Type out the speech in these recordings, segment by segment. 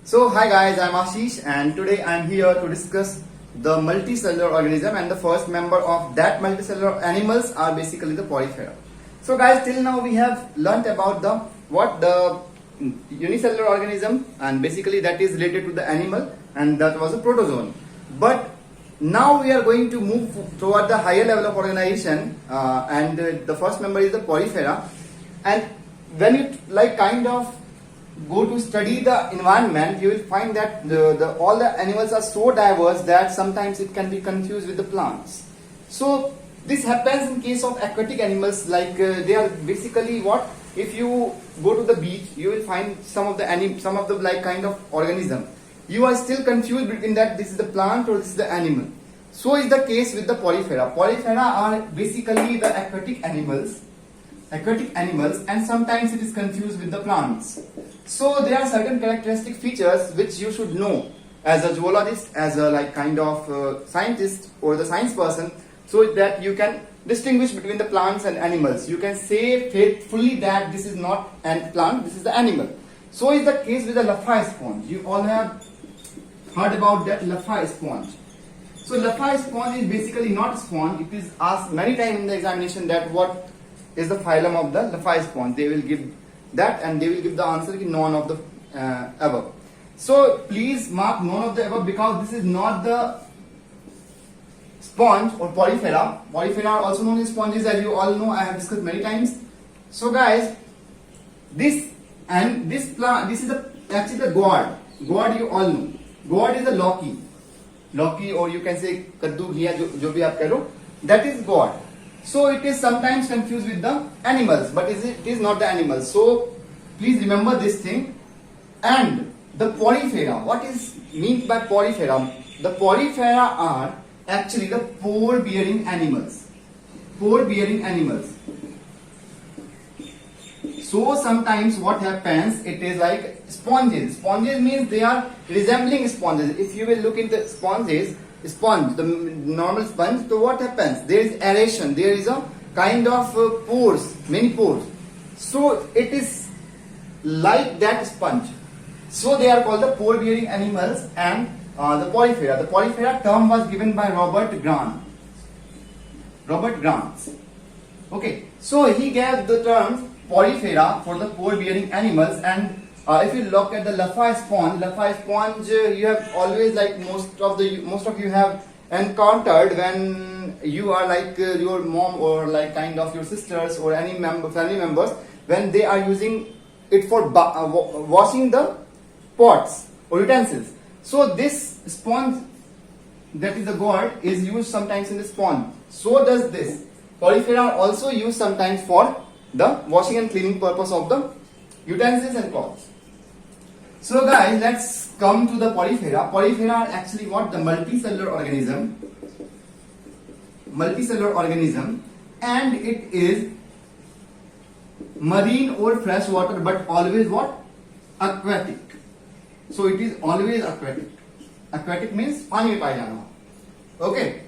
So hi guys, I'm Ashish and today I'm here to discuss the multicellular organism, and the first member of that multicellular animals are basically the Porifera. So guys, till now we have learnt about the unicellular organism, and basically that is related to the animal, and that was a protozoan. But now we are going to move toward the higher level of organization, and the first member is the Porifera. And when you go to study the environment, you will find that all the animals are so diverse that sometimes it can be confused with the plants. So this happens in case of aquatic animals, like they are basically what? If you go to the beach, you will find some of the like kind of organism. You are still confused between that this is the plant or this is the animal. So is the case with the Porifera. Porifera are basically the aquatic animals, and sometimes it is confused with the plants. So there are certain characteristic features which you should know as a zoologist, as a scientist or the science person, so that you can distinguish between the plants and animals. You can say faithfully that this is not a plant, this is the animal. So is the case with the Laffey sponge. You all have heard about that Laffey sponge. So Laffey sponge is basically not a sponge. It is asked many times in the examination that what is the phylum of the Laffey sponge. They will give that and they will give the answer none of the above. So please mark none of the above, because this is not the sponge or Porifera. Porifera are also known as sponges, as you all know, I have discussed many times. So guys, this is actually the gourd. Gourd you all know. Gourd is the Loki, or you can say kaddu ghiya, jo bhi aap karo, that is gourd. So it is sometimes confused with the animals, but it is not the animals. So please remember this thing. And the Porifera, what is meant by Porifera? The Porifera are actually the pore-bearing animals. Pore-bearing animals. So sometimes what happens, it is like sponges. Sponges means they are resembling sponges. If you will look into sponge, the normal sponge, so what happens? There is aeration, there is a kind of pores, many pores. So it is like that sponge. So they are called the pore-bearing animals and the Porifera. The Porifera term was given by Robert Grant. Okay, so he gave the term Porifera for the pore-bearing animals. And if you look at the Laffey sponge, you have always, like most of you have encountered when you are like your mom or like kind of your sisters or any family members, when they are using it for washing the pots or utensils. So this sponge, that is the gourd, is used sometimes in the sponge. So does this. Porifera are also used sometimes for the washing and cleaning purpose of the utensils and cloths. So guys, let's come to the Porifera. Porifera are actually what? The multicellular organism, and it is marine or freshwater, but always what? Aquatic. So it is always aquatic. Aquatic means पानी में पाया जाना. Okay.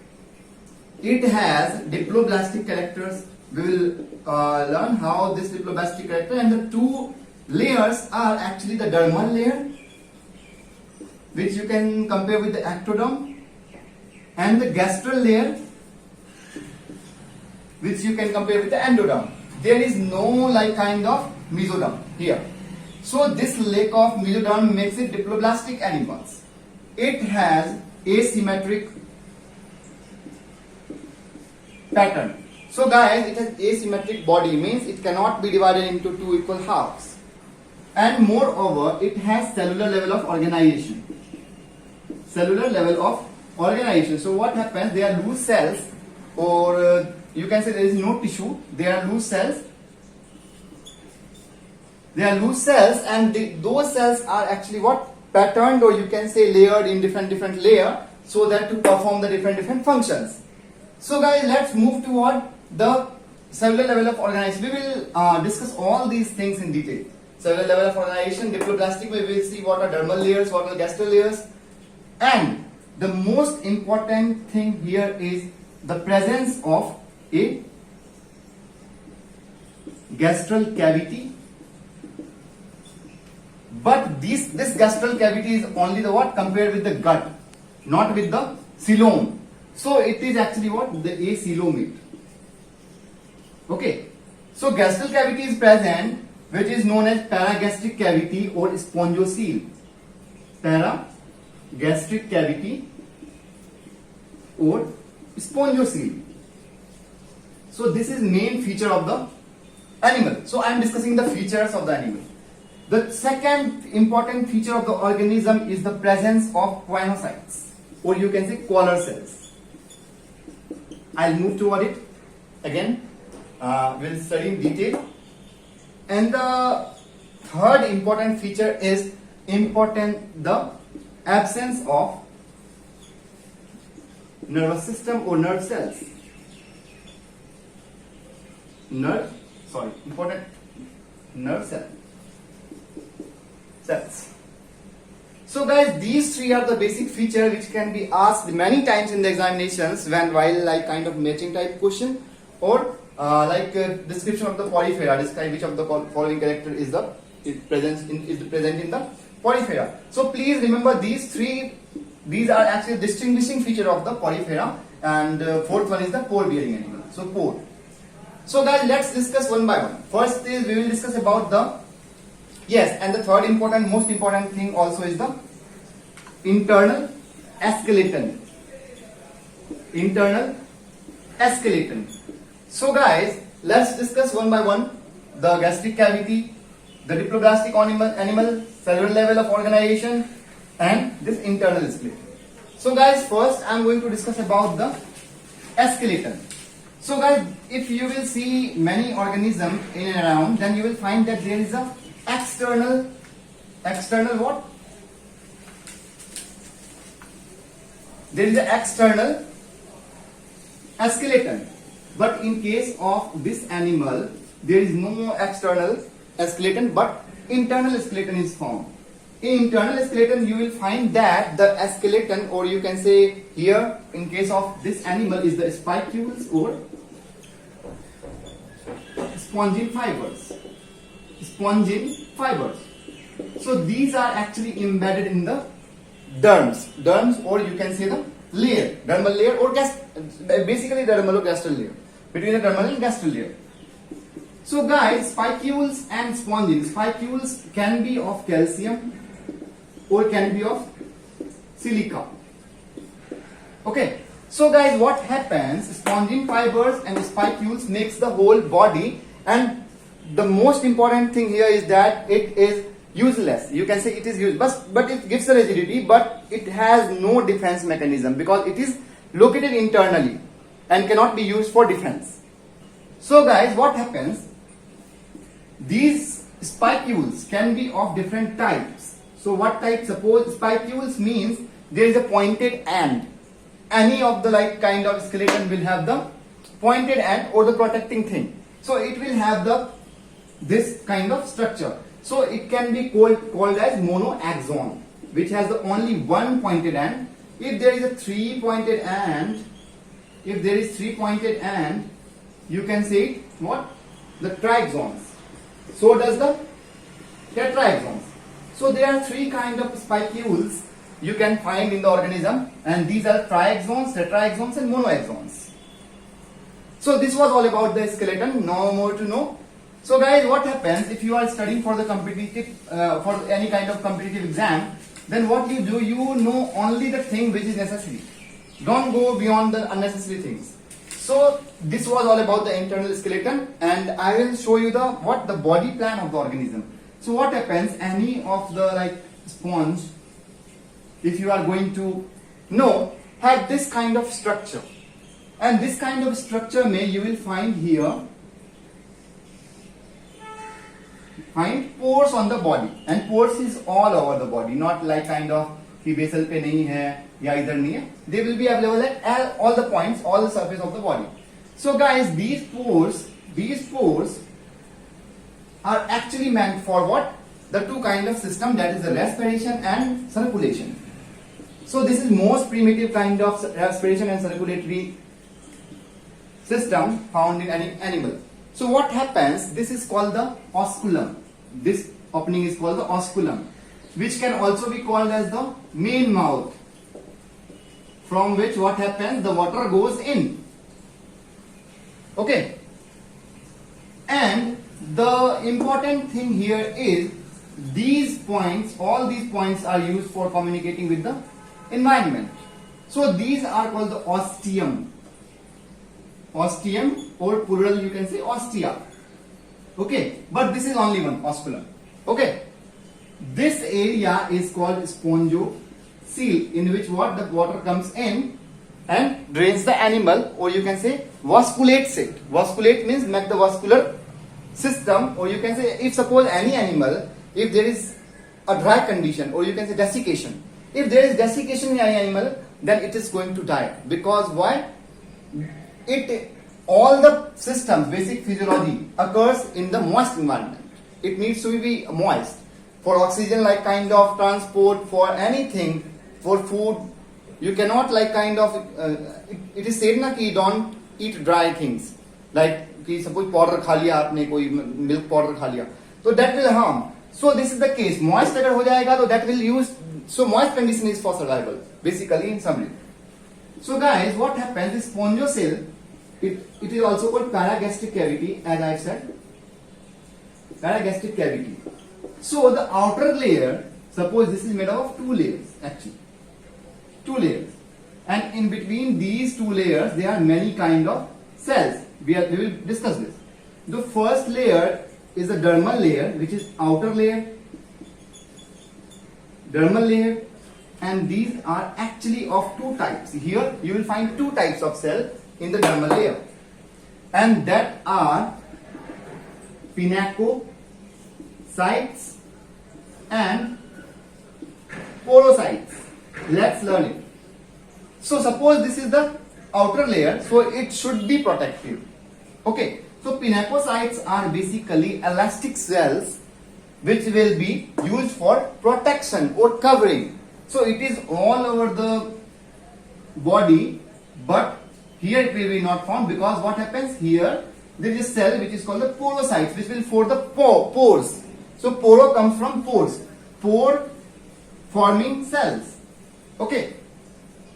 It has diploblastic characters. We will learn how this diploblastic character, and the two layers are actually the dermal layer, which you can compare with the ectoderm, and the gastral layer, which you can compare with the endoderm. There is no like kind of mesoderm here. So this lack of mesoderm makes it diploblastic animals. It has asymmetric pattern. So guys, it has asymmetric body, means it cannot be divided into two equal halves. And moreover, it has cellular level of organization. So what happens? There are loose cells, or you can say there is no tissue. There are loose cells. And those cells are actually what? Patterned, or you can say layered in different layer, so that to perform the different functions. So guys, let's move toward the cellular level of organization. We will discuss all these things in detail. Cellular level of organization, diploblastic, we will see what are dermal layers, what are gastral layers. And the most important thing here is the presence of a gastral cavity But this gastral cavity is only the what compared with the gut, not with the coelom. So it is actually what the acoelomate. Okay. So gastral cavity is present, which is known as paragastric cavity or spongiocele. Paragastric cavity or spongiocele. So this is main feature of the animal. So I am discussing the features of the animal. The second important feature of the organism is the presence of choanocytes, or you can say collar cells. I'll move toward it again. We'll study in detail. And the third important feature is the absence of nervous system or nerve cells. Important nerve cells. So guys, these three are the basic features which can be asked many times in the examinations while like kind of matching type question, or description of the polyphera, describe which of the following character is present in the polyphera. So please remember these three. These are actually distinguishing feature of the polyphera, and fourth one is the pore bearing animal. So pore. So guys, let's discuss one by one. First is we will discuss about and the third most important thing also is the internal skeleton. Internal skeleton. So guys, let's discuss one by one the gastric cavity, the diploblastic animal, cellular level of organization, and this internal skeleton. So guys, first I am going to discuss about the skeleton. So guys, if you will see many organisms in and around, then you will find that there is a external what? There is an external skeleton. But in case of this animal, there is no external skeleton, but internal skeleton is found. In internal skeleton, you will find that the skeleton, or you can say here, in case of this animal, is the spicules or spongin fibers. Spongin fibers. So these are actually embedded in the derms, or you can say the layer, dermal layer, or basically dermal or gastral layer, between the dermal and gastral layer. So guys, spicules and spongins. Spicules can be of calcium or can be of silica. Okay. So guys, what happens? Spongin fibers and spicules makes the whole body, and the most important thing here is that it is useless. You can say it is useless, but it gives the rigidity, but it has no defense mechanism because it is located internally and cannot be used for defense. So guys, what happens? These spicules can be of different types. So what type? Suppose spicules means there is a pointed end. Any of the kind of skeleton will have the pointed end or the protecting thing. So it will have this kind of structure. So it can be called as monoaxon, which has the only one pointed end. If there is a three pointed end, you can say what? The triaxons. So does the tetraxons. So there are three kind of spicules you can find in the organism, and these are triaxons, tetraxons, and monoaxons. So this was all about the skeleton. No more to know. So guys, what happens if you are studying for the competitive, for any kind of competitive exam? Then what you do, you know only the thing which is necessary. Don't go beyond the unnecessary things. So this was all about the internal skeleton, and I will show you the body plan of the organism. So what happens? Any of the sponge, if you are going to know, have this kind of structure, and this kind of structure you will find here. Find pores on the body, and pores is all over the body, not like kind of कि basal पे नहीं है या इधर नहीं है. They will be available at all the points, all the surface of the body. So guys, these pores are actually meant for what? The two kind of system, that is the respiration and circulation. So this is most primitive kind of respiration and circulatory system found in any animal. So what happens? This is called the osculum. This opening is called the osculum, which can also be called as the main mouth, from which what happens, the water goes in. Okay. And the important thing here is these points, all these points are used for communicating with the environment. So these are called the ostium. Ostium, or plural you can say ostia. Okay, but this is only one, osculum. Okay, this area is called spongiocele, in which what the water comes in and drains the animal, or you can say vasculates it. Vasculate means make the vascular system, or you can say if suppose any animal, if there is a dry condition, or you can say desiccation. If there is desiccation in any animal, then it is going to die. Because why? All the systems, basic physiology occurs in the moist environment. It needs to be moist for oxygen, like kind of transport, for anything, for food. You cannot like kind of it is said na ki don't eat dry things, like ki suppose powder खा लिया आपने, कोई milk powder खा लिया, so that will harm. So this is the case. Moist अगर हो जाएगा तो that will use. So moist condition is for survival, basically in summary. So guys, what happens is spongiocele, it is also called paragastric cavity, as I said. Paragastric cavity. So the outer layer, suppose this is made up of two layers actually. Two layers. And in between these two layers, there are many kind of cells. We will discuss this. The first layer is the dermal layer, which is outer layer. Dermal layer, and these are actually of two types. Here you will find two types of cell in the dermal layer, and that are pinacocytes and porocytes. Let's learn it. So suppose this is the outer layer, so it should be protective. Okay, so pinacocytes are basically elastic cells which will be used for protection or covering. So it is all over the body, but here it will be not found, because what happens here, there is a cell which is called the porocytes, which will form the pores. So poro comes from pores, pore forming cells. Okay,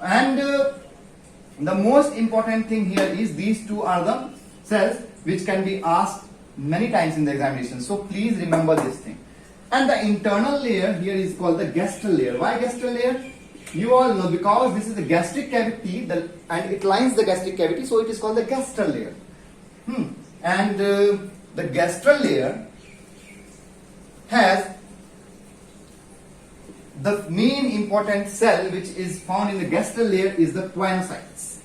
and the most important thing here is these two are the cells which can be asked many times in the examination. So please remember this thing. And the internal layer here is called the gastral layer. Why gastral layer? You all know, because this is the gastric cavity, and it lines the gastric cavity, so it is called the gastral layer. And the gastral layer has the main important cell which is found in the gastral layer is the choanocytes.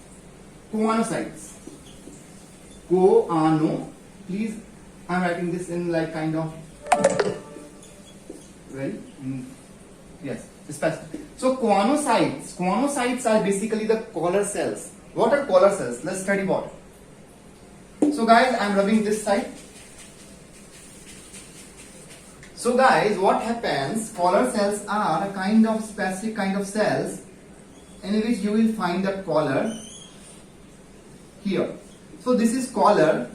Choanocytes. Choano. Please, I am writing this in like kind of yes, specific. So choanocytes are basically the collar cells. What are collar cells? Let's study what. So guys, I am rubbing this side. So guys, what happens? Collar cells are a kind of specific kind of cells in which you will find the collar here. So this is collar,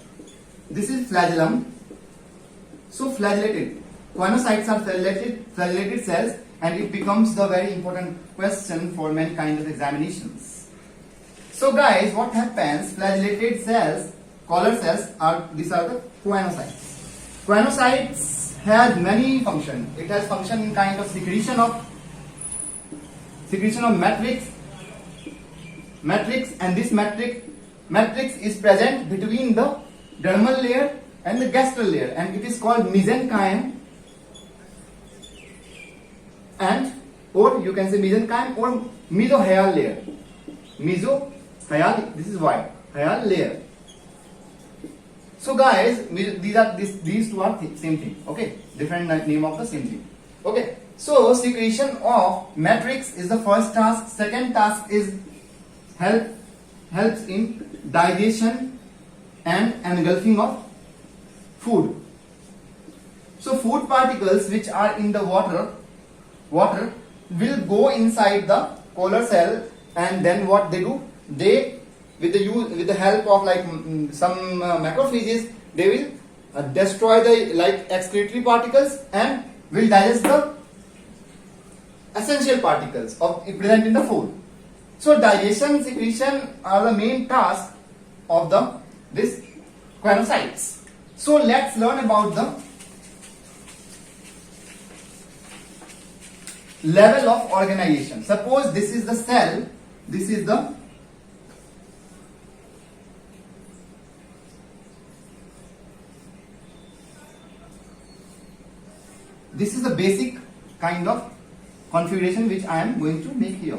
this is flagellum. So flagellated. Choanocytes are flagellated cells, and it becomes the very important question for many kinds of examinations. So guys, what happens? Flagellated cells, collar cells these are the choanocytes. Choanocytes has many functions. It has function in kind of secretion of matrix, and this matrix is present between the dermal layer and the gastral layer, and it is called mesenchyme, and or you can say mesenchyme or mesohyal layer. Mesohyal, this is why hyal layer. So guys, these two are same thing. Okay, different name of the same thing. Okay, so secretion of matrix is the first task. Second task is helps in digestion and engulfing of food. So food particles which are in the water will go inside the collar cell, and then what they do, they with the help of like some macrophages, they will destroy the like excretory particles and will digest the essential particles of present in the food. So digestion, secretion are the main task of this choanocytes. So let's learn about the level of organization. Suppose this is the cell, this is the basic kind of configuration which I am going to make here.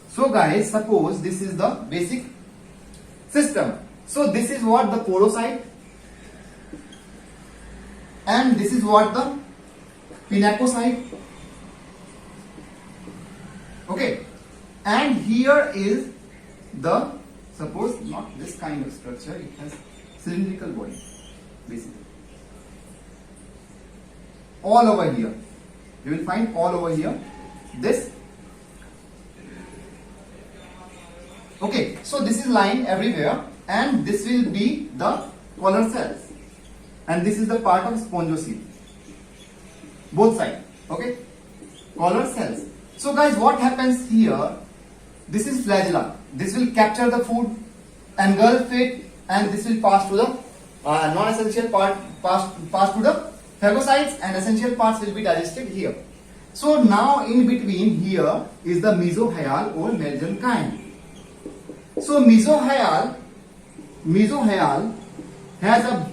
So guys, suppose this is the basic system. So this is what the porocyte, and this is what the pinacocyte. Okay, and here is the, suppose not this kind of structure, it has cylindrical body basically. All over here, you will find all over here this. Okay, so this is lying everywhere, and this will be the collar cells, and this is the part of spongiocele, both sides. Okay, collar cells. So guys, what happens here? This is flagella. This will capture the food, engulf it, and this will pass to the non-essential part, pass to the phagocytes, and essential parts will be digested here. So now in between here is the mesohyal or mesenchyme. So mesohyal has a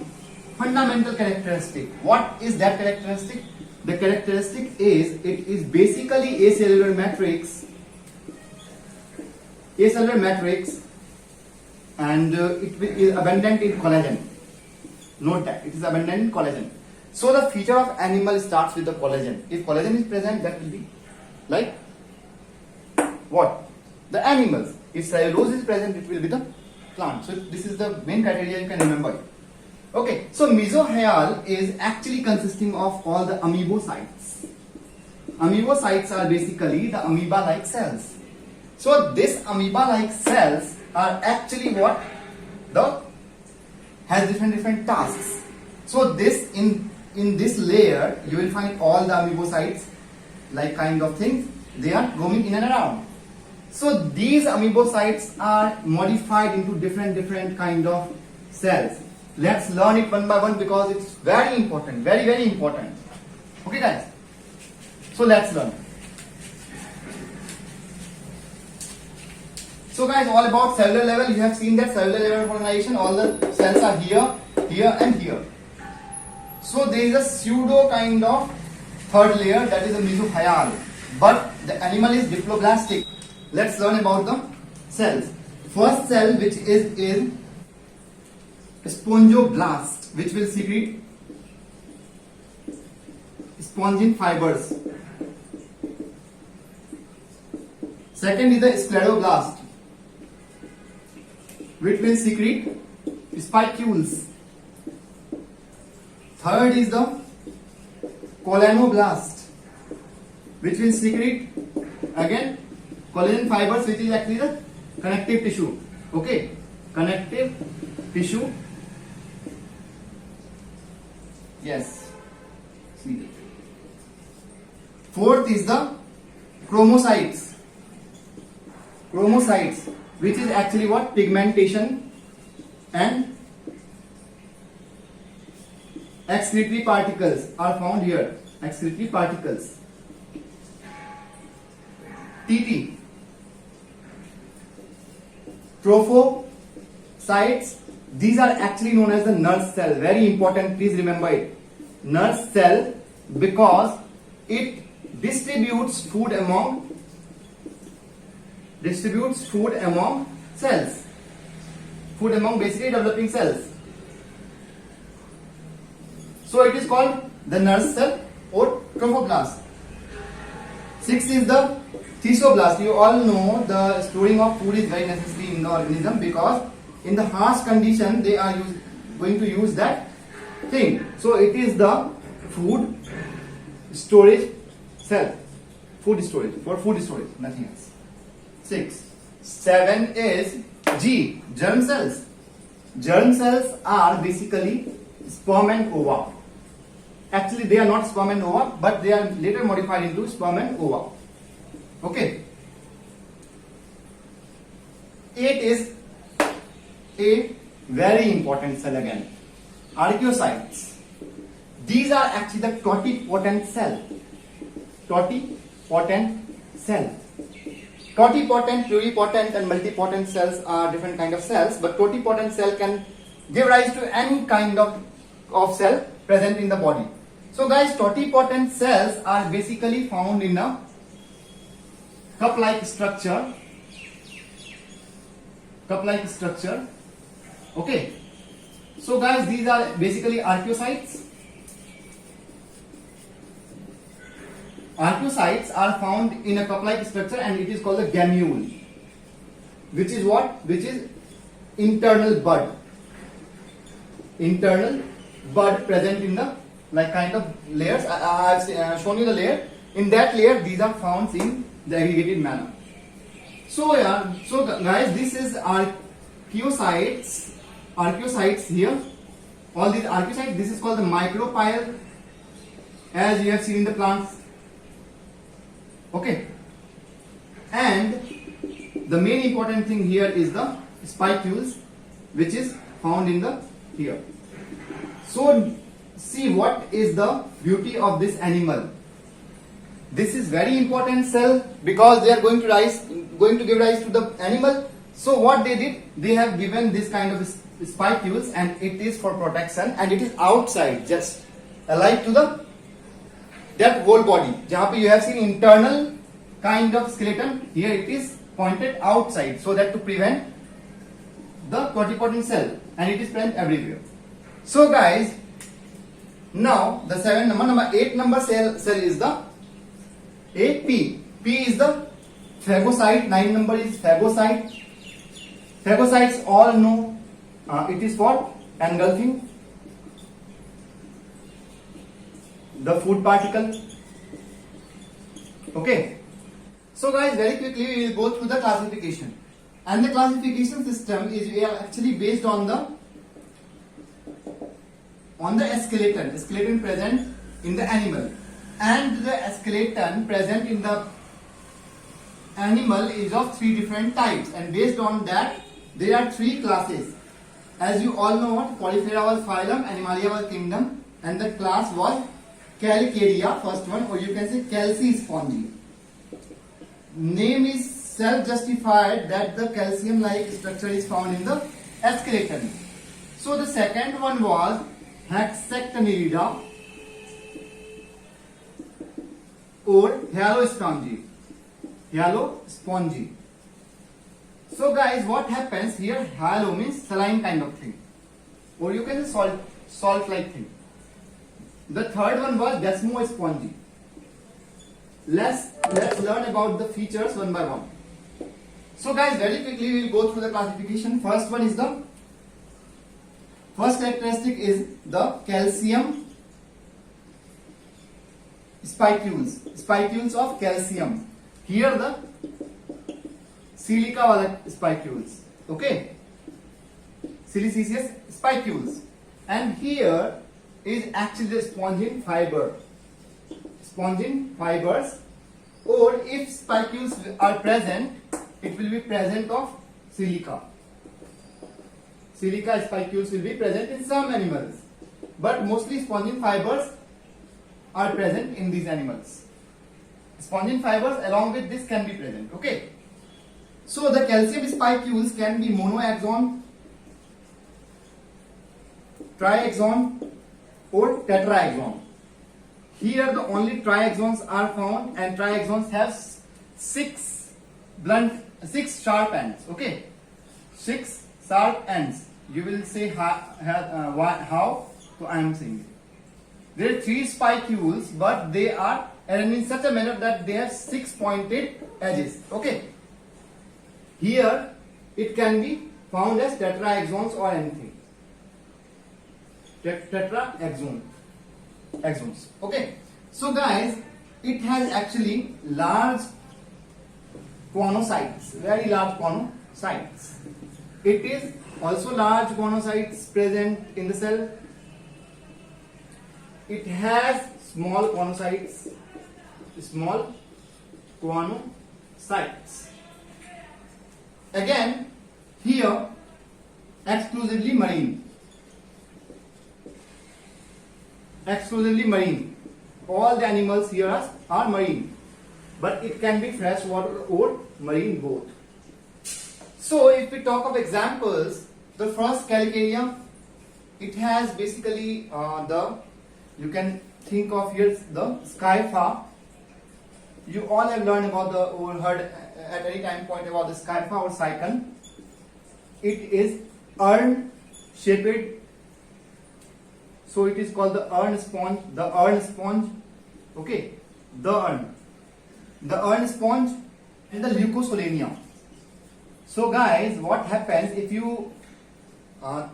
fundamental characteristic. What is that characteristic? The characteristic is it is basically acellular matrix, and it is abundant in collagen. Note that it is abundant in collagen. So the feature of animal starts with the collagen. If collagen is present, that will be like what? The animals. If cellulose is present, it will be the plant. So this is the main criteria you can remember. Okay, so mesohyal is actually consisting of all the amoebocytes. Amoebocytes are basically the amoeba-like cells. So this amoeba-like cells are actually what? Has different tasks. So this in this layer you will find all the amoebocytes like kind of things. They are roaming in and around. So these amoebocytes are modified into different kind of cells. Let's learn it one by one because it's very important, very important. Okay guys, so let's learn. So guys, all about cellular level, you have seen that cellular level of organization, all the cells are here, here and here. So there is a pseudo kind of third layer, that is the mesohyal, but the animal is diploblastic. Let's learn about the cells. First cell, which is spongioblast, which will secrete spongin fibers. Second is the scleroblast, which will secrete spicules. Third is the collanoblast, which will secrete again collagen fibers, which is actually the connective tissue. Okay, connective tissue. Yes. See. Fourth is the chromocytes. Chromocytes, which is actually what? Pigmentation and excretory particles are found here. Excretory particles. TT. Trophocytes. These are actually known as the nurse cell. Very important, please remember it. Nurse cell, because it distributes food among cells. Food among basically developing cells. So it is called the nurse cell or trophoblast. Sixth is the thesioblast. You all know the storing of food is very necessary in the organism, because in the harsh condition they are going to use that thing. So it is the food storage cell. Food storage, for food storage, nothing else. 6. 7 is G, germ cells. Germ cells are basically sperm and ova. Actually, they are not sperm and ova, but they are later modified into sperm and ova. Okay. It is a very important cell again. Archaeocytes. These are actually the totipotent cell. Totipotent cell. Totipotent, pluripotent and multipotent cells are different kind of cells, but totipotent cell can give rise to any kind of cell present in the body. So guys, totipotent cells are basically found in a cup-like structure. Cup-like structure. Okay. So guys, these are basically archaeocytes. Archaeocytes are found in a cup-like structure and it is called a gamule. Which is what? Which is internal bud. Internal bud present in the like kind of layers. I have shown you the layer. In that layer, these are found in the aggregated manner. So yeah, so guys, this is archaeocytes. Archaeocytes here. All these archaeocytes. This is called the micropyle, as you have seen in the plants. Okay. And the main important thing here is the spicules, which is found in the here. So see what is the beauty of this animal. This is very important cell because they are going to give rise to the animal. So what they did, they have given this kind of spicules and it is for protection and it is outside, just alike to the that whole body. Jahan pe you have seen internal kind of skeleton, here it is pointed outside so that to prevent the totipotent cell, and it is present everywhere. So guys, now the 8 number cell is the AP. P is the phagocyte. 9 number is phagocyte. Phagocytes all know it is for engulfing the food particle. Okay. So guys, very quickly we will go through the classification. And the classification system is actually based on the skeleton present in the animal, and the skeleton present in the animal is of 3 different types, and based on that there are 3 classes. As you all know, what Polyphera was phylum, Animalia was kingdom, and the class was Calcaria, first one, or you can say Calcispongy. Name is self-justified that the calcium-like structure is found in the skeleton. So the second one was Hexactinida or Hyalospongy. Hyalospongy. So guys, what happens here? Hyalo means saline kind of thing, or you can say salt-like thing. The third one was Desmospongy. Let's learn about the features one by one. So guys, very quickly we will go through the classification. First characteristic is the calcium spicules of calcium. Here the silica wala spicules, okay, siliceous spicules, and here is actually the spongin fibers, or if spicules are present, it will be present of silica. Silica spicules will be present in some animals, but mostly spongin fibers are present in these animals. Spongin fibers along with this can be present, okay. So the calcium spicules can be monoaxon, triaxon or tetraxon. Here the only triaxons are found, and triaxons have 6 sharp ends, okay, 6 sharp ends. You will say how, so I am saying it. There are 3 spicules, but they are arranged in such a manner that they have 6 pointed edges, okay. Here it can be found as tetraxons or anything. Tetraxons. Okay. So guys, it has actually large conocytes, very large conocytes. It is also large gonocytes present in the cell. It has small gonocytes, small gonocytes. Again, here exclusively marine. Exclusively marine. All the animals here are marine, but it can be freshwater or marine both. So if we talk of examples, the first Calicarium, it has basically you can think of here the Scypha. You all have learned about or heard at any time point about the Scypha or Cycon. It is urn shaped, so it is called the urn sponge. The urn sponge, okay, the urn sponge, and the Leucosolania. So guys, what happens if you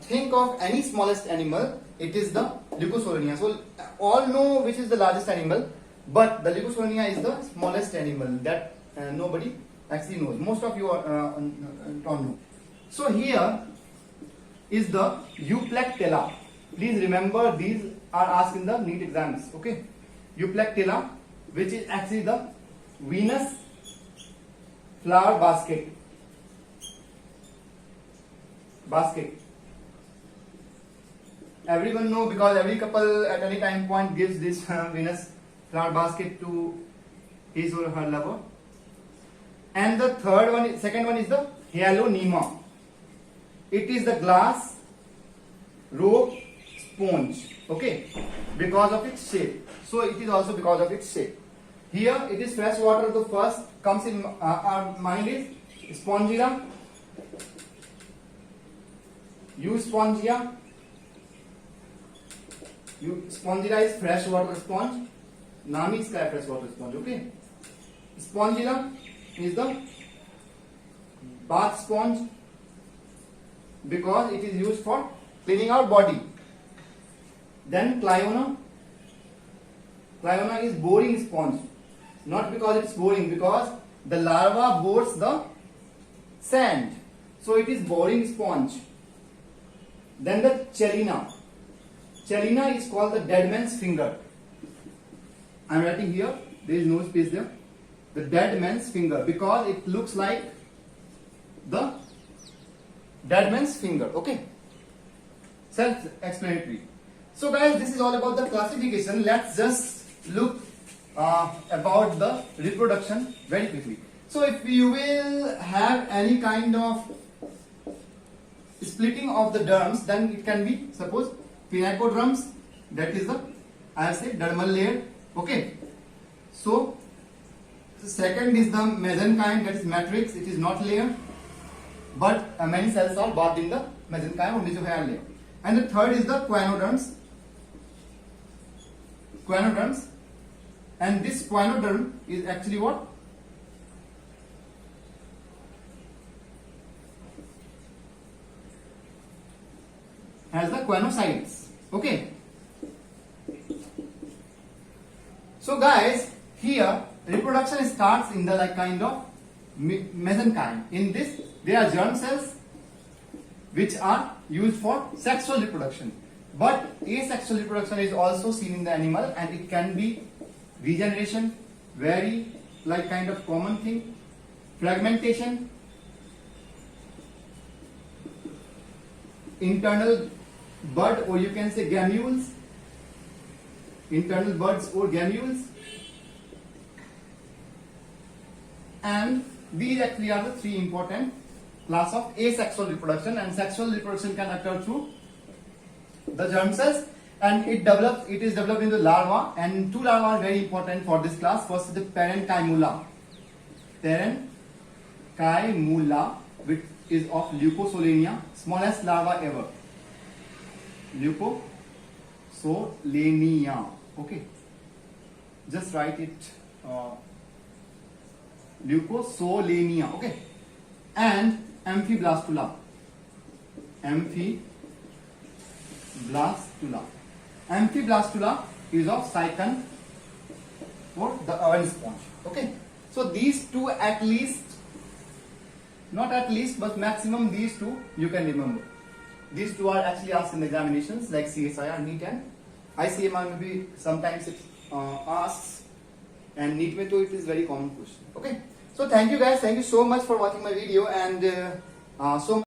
think of any smallest animal? It is the Leucosolania. So all know which is the largest animal, but the Leucosolania is the smallest animal that nobody actually knows. Most of you don't know. So here is the Euplectella. Please remember, these are asked in the NEET exams. Okay, Euplectella, which is actually the Venus flower basket. Everyone know, because every couple at any time point gives this Venus flower basket to his or her lover. And the second one is the Hyalonema. It is the glass rope sponge, okay, because of its shape. So it is also because of its shape. Here it is fresh water. The first comes in our mind is Spongia, Euspongia. Spongia is freshwater sponge. Nami is freshwater sponge. Okay. Spongilla is the bath sponge because it is used for cleaning our body. Then Cliona. Cliona is boring sponge. Not because it's boring, because the larva bores the sand. So it is boring sponge. Then the Chelina. Chelina is called the dead man's finger. I am writing here, there is no space there. The dead man's finger, because it looks like the dead man's finger. Okay, self-explanatory. So guys, this is all about the classification. Let's just look about the reproduction very quickly. So if you will have any kind of splitting of the derms, then it can be, suppose, pinacoderms, that is the, I have said, dermal layer. Okay, so the second is the mesenchyme, that is matrix. It is not layer, but many cells are bathed in the mesenchyme or mesohyal layer. And the third is the choanoderms. And this choanoderm is actually what? Has the choanocytes. Okay. So guys, here reproduction starts in the like kind of mesenchyme. In this, there are germ cells which are used for sexual reproduction. But asexual reproduction is also seen in the animal, and it can be regeneration, very like kind of common thing, fragmentation, internal bud, or you can say gammules, internal buds or gammules, and these actually are the three important class of asexual reproduction. And sexual reproduction can occur through the germ cells, and it is developed in the larva, and two larvae are very important for this class. First is the parenchyma, which is of Leucosolania, smallest larva ever. Leucosolania. Okay, just write it. Leucosolania. Okay, and Amphiblastula. Amphiblastula is of Cycon or the urn sponge. Okay, so these two at least Not at least, but maximum these two you can remember. These two are actually asked in examinations like CSIR, NEET and ICMR maybe sometimes it asks, and NEET mein to it is very common question. Okay. So thank you guys. Thank you so much for watching my video, and so